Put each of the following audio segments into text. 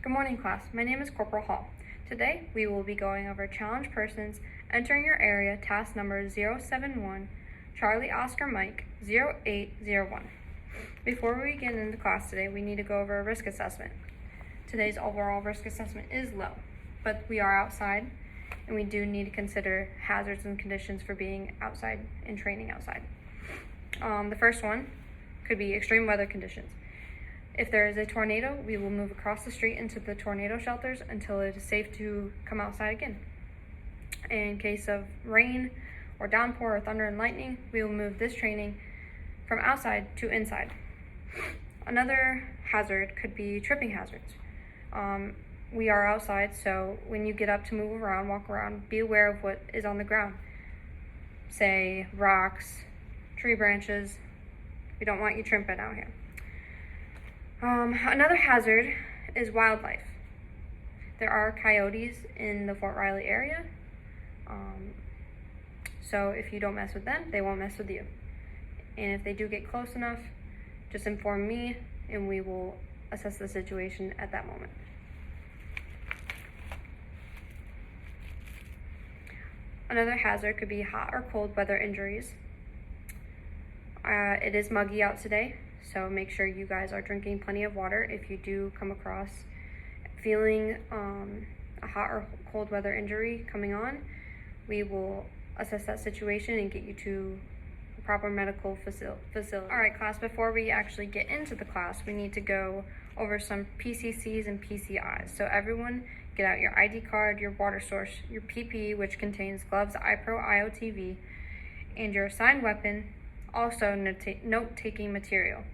Good morning, class. My name is Corporal Hall. Today, we will be going over challenge persons entering your area, task number 071, Charlie Oscar Mike 0801. Before we get into class today, we need to go over a risk assessment. Today's overall risk assessment is low, but we are outside, and we do need to consider hazards and conditions for being outside and training outside. The first one could be extreme weather conditions. If there is a tornado, we will move across the street into the tornado shelters until it is safe to come outside again. In case of rain or downpour or thunder and lightning, we will move this training from outside to inside. Another hazard could be tripping hazards. We are outside, so when you get up to move around, walk around, be aware of what is on the ground. Say rocks, tree branches. We don't want you tripping out here. Another hazard is wildlife. There are coyotes in the Fort Riley area, so if you don't mess with them, they won't mess with you. And if they do get close enough, just inform me and we will assess the situation at that moment. Another hazard could be hot or cold weather injuries. It is muggy out today, so make sure you guys are drinking plenty of water. If you do come across feeling a hot or cold weather injury coming on, we will assess that situation and get you to a proper medical facility. All right, class, before we actually get into the class, we need to go over some PCCs and PCIs. So everyone get out your ID card, your water source, your PPE, which contains gloves, iPro, IOTV, and your assigned weapon, also note-taking material.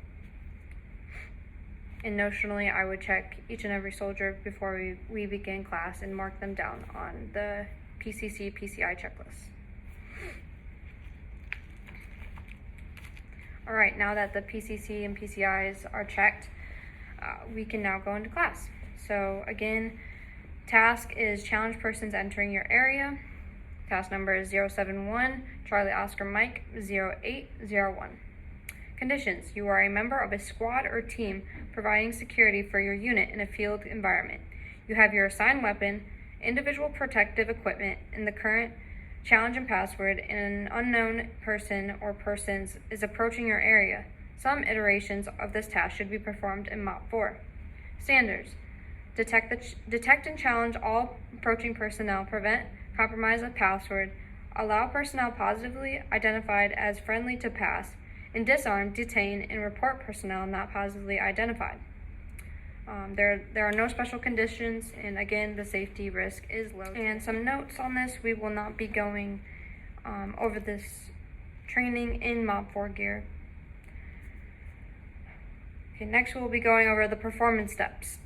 And notionally, I would check each and every soldier before we begin class and mark them down on the PCC, PCI checklist. All right, now that the PCC and PCIs are checked, we can now go into class. So again, task is challenge persons entering your area. Task number is 071, Charlie Oscar Mike 0801. Conditions: you are a member of a squad or team providing security for your unit in a field environment. You have your assigned weapon, individual protective equipment, and the current challenge and password, and an unknown person or persons is approaching your area. Some iterations of this task should be performed in MOP 4. Standards: detect and challenge all approaching personnel, prevent compromise of password, allow personnel positively identified as friendly to pass, and disarm, detain, and report personnel not positively identified. There are no special conditions, and again, the safety risk is low. And some notes on this: we will not be going over this training in MOP 4 gear. Okay, next we'll be going over the performance steps.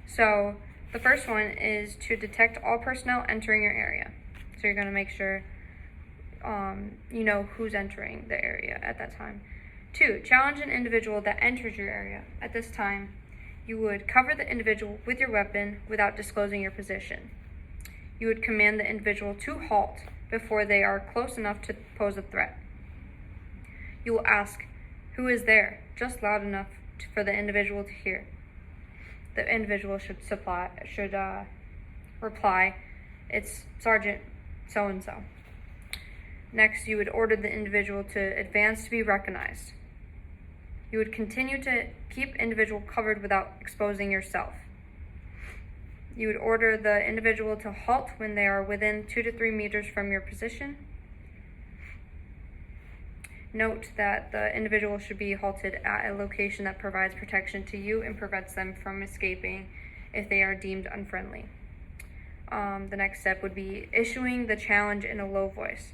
So the first one is to detect all personnel entering your area. So you're going to make sure you know who's entering the area at that time. 2, challenge an individual that enters your area. At this time, you would cover the individual with your weapon without disclosing your position. You would command the individual to halt before they are close enough to pose a threat. You will ask, "Who is there?" just loud enough for the individual to hear. The individual should reply, "It's Sergeant so-and-so." Next, you would order the individual to advance to be recognized. You would continue to keep individual covered without exposing yourself. You would order the individual to halt when they are within 2 to 3 meters from your position. Note that the individual should be halted at a location that provides protection to you and prevents them from escaping if they are deemed unfriendly. The next step would be issuing the challenge in a low voice.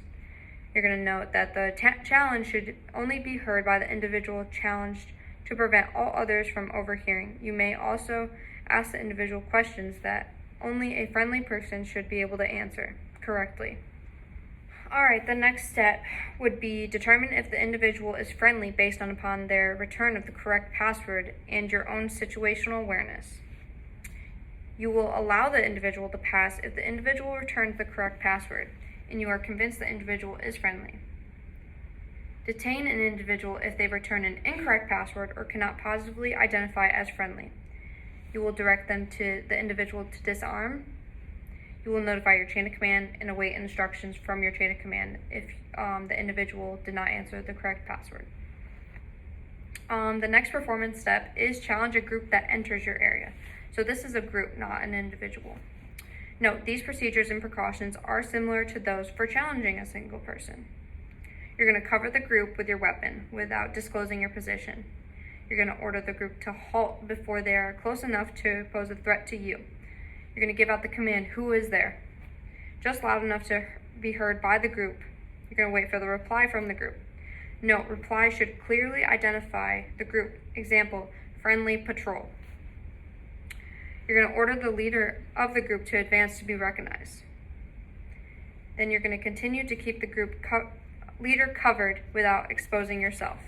You're going to note that the challenge should only be heard by the individual challenged to prevent all others from overhearing. You may also ask the individual questions that only a friendly person should be able to answer correctly. All right, the next step would be determine if the individual is friendly based upon their return of the correct password and your own situational awareness. You will allow the individual to pass if the individual returns the correct password and you are convinced the individual is friendly. Detain an individual if they return an incorrect password or cannot positively identify as friendly. You will direct them to the individual to disarm. You will notify your chain of command and await instructions from your chain of command if the individual did not answer the correct password. The next performance step is challenge a group that enters your area. So this is a group, not an individual. Note, these procedures and precautions are similar to those for challenging a single person. You're going to cover the group with your weapon without disclosing your position. You're going to order the group to halt before they are close enough to pose a threat to you. You're going to give out the command, "Who is there?" just loud enough to be heard by the group. You're going to wait for the reply from the group. Note, reply should clearly identify the group. Example, friendly patrol. You're going to order the leader of the group to advance to be recognized. Then you're going to continue to keep the group leader covered without exposing yourself.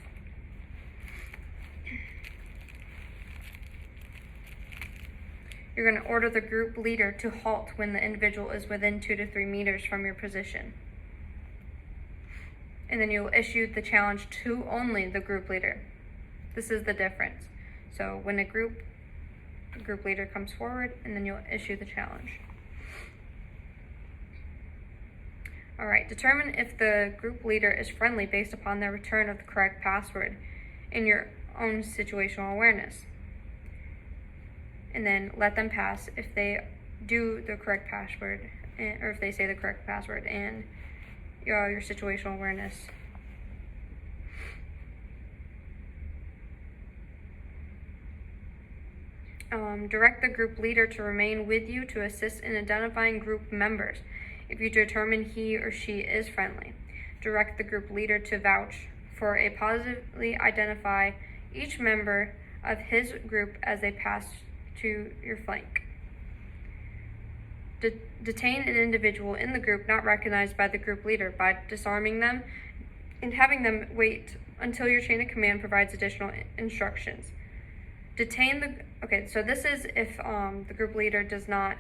You're going to order the group leader to halt when the individual is within 2 to 3 meters from your position. And then you'll issue the challenge to only the group leader. This is the difference. So when the group leader comes forward, and then you'll issue the challenge. All right, determine if the group leader is friendly based upon their return of the correct password in your own situational awareness. And then let them pass if they do the correct password, or if they say the correct password and your situational awareness. Direct the group leader to remain with you to assist in identifying group members if you determine he or she is friendly. Direct the group leader to vouch for a positively identify each member of his group as they pass to your flank. Detain an individual in the group not recognized by the group leader by disarming them and having them wait until your chain of command provides additional instructions. Okay, so this is if the group leader does not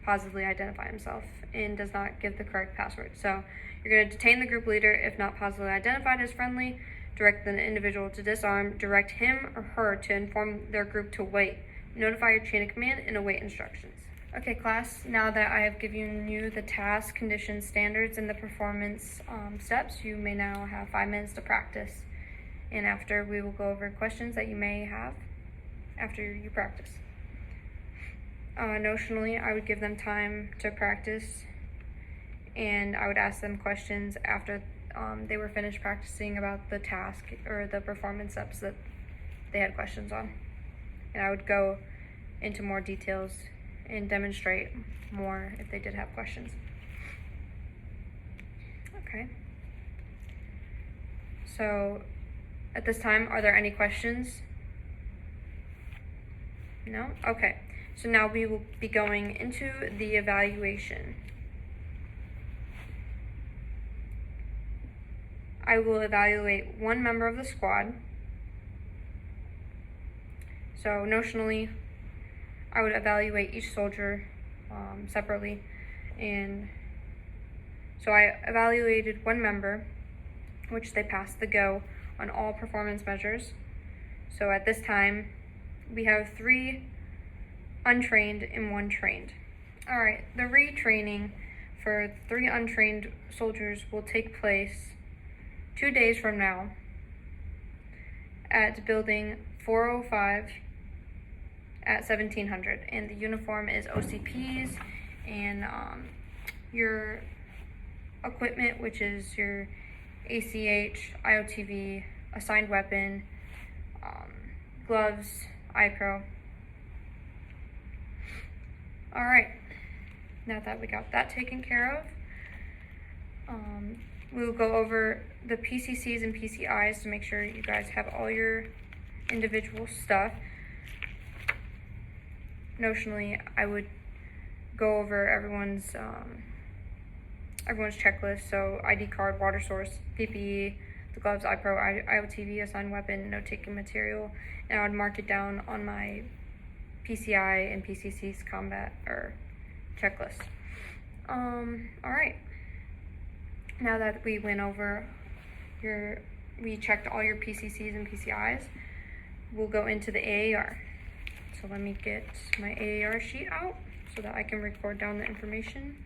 positively identify himself and does not give the correct password. So you're going to detain the group leader if not positively identified as friendly, direct the individual to disarm, direct him or her to inform their group to wait, notify your chain of command, and await instructions. Okay, class, now that I have given you the task, conditions, standards, and the performance steps, you may now have 5 minutes to practice. And after, we will go over questions that you may have after you practice. Notionally, I would give them time to practice, and I would ask them questions after they were finished practicing about the task or the performance steps that they had questions on. And I would go into more details and demonstrate more if they did have questions. Okay. So at this time, are there any questions? No? Okay. So now we will be going into the evaluation. I will evaluate one member of the squad. So notionally, I would evaluate each soldier separately. And so I evaluated one member, which they passed the go on all performance measures. So at this time, we have 3 untrained and 1 trained. All right, the retraining for 3 untrained soldiers will take place 2 days from now at building 405 at 1700, and the uniform is OCPs, and your equipment, which is your ACH, IOTV, assigned weapon, gloves, iPro. All right, now that we got that taken care of, we will go over the PCCs and PCIs to make sure you guys have all your individual stuff. Notionally, I would go over everyone's checklist, so ID card, water source, PPE, the gloves, iPro, IOTV, assigned weapon, note-taking material, and I would mark it down on my PCI and PCC's combat or checklist. All right. Now that we went over we checked all your PCCs and PCIs, we'll go into the AAR. So let me get my AAR sheet out so that I can record down the information.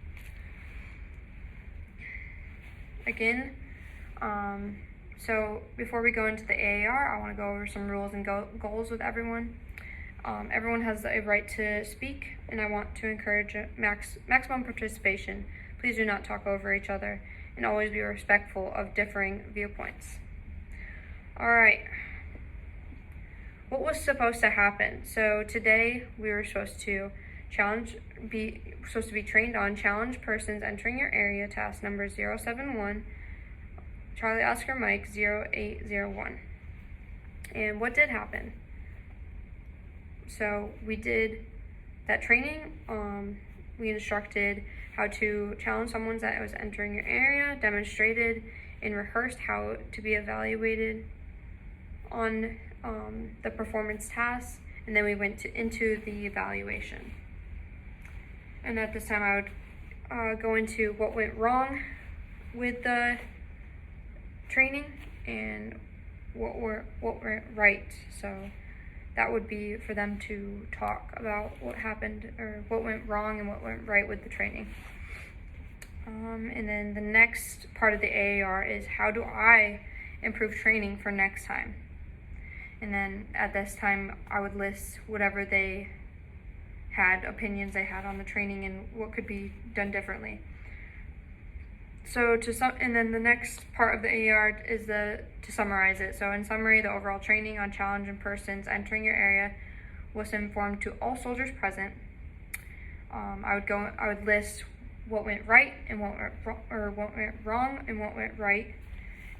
Again, so before we go into the AAR, I want to go over some rules and goals with everyone. Everyone has a right to speak, and I want to encourage maximum participation. Please do not talk over each other, and always be respectful of differing viewpoints. Alright, what was supposed to happen? So today we were supposed to be trained on challenge persons entering your area, task number 071, Charlie Oscar Mike 0801. And what did happen? So we did that training. We instructed how to challenge someone that was entering your area, demonstrated and rehearsed how to be evaluated on the performance tasks, and then we went into the evaluation. And at this time I would go into what went wrong with the training and what went right. So that would be for them to talk about what happened or what went wrong and what went right with the training. And then the next part of the AAR is how do I improve training for next time? And then at this time I would list whatever they had, opinions they had on the training and what could be done differently. So and then the next part of the AAR is to summarize it. So in summary, the overall training on challenge and persons entering your area was informed to all soldiers present. I would list what went right and what went wrong and what went right,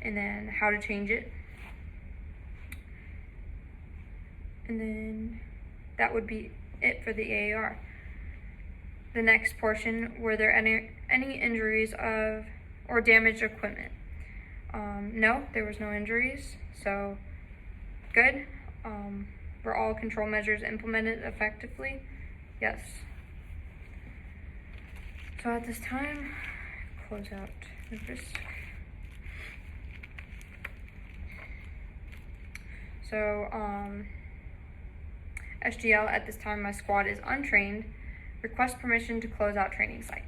and then how to change it. And then that would be it for the AAR. The next portion, were there any injuries or damaged equipment? No, there was no injuries, so good. Were all control measures implemented effectively? Yes. So at this time, close out the risk. So SGL, at this time my squad is untrained. Request permission to close out training site.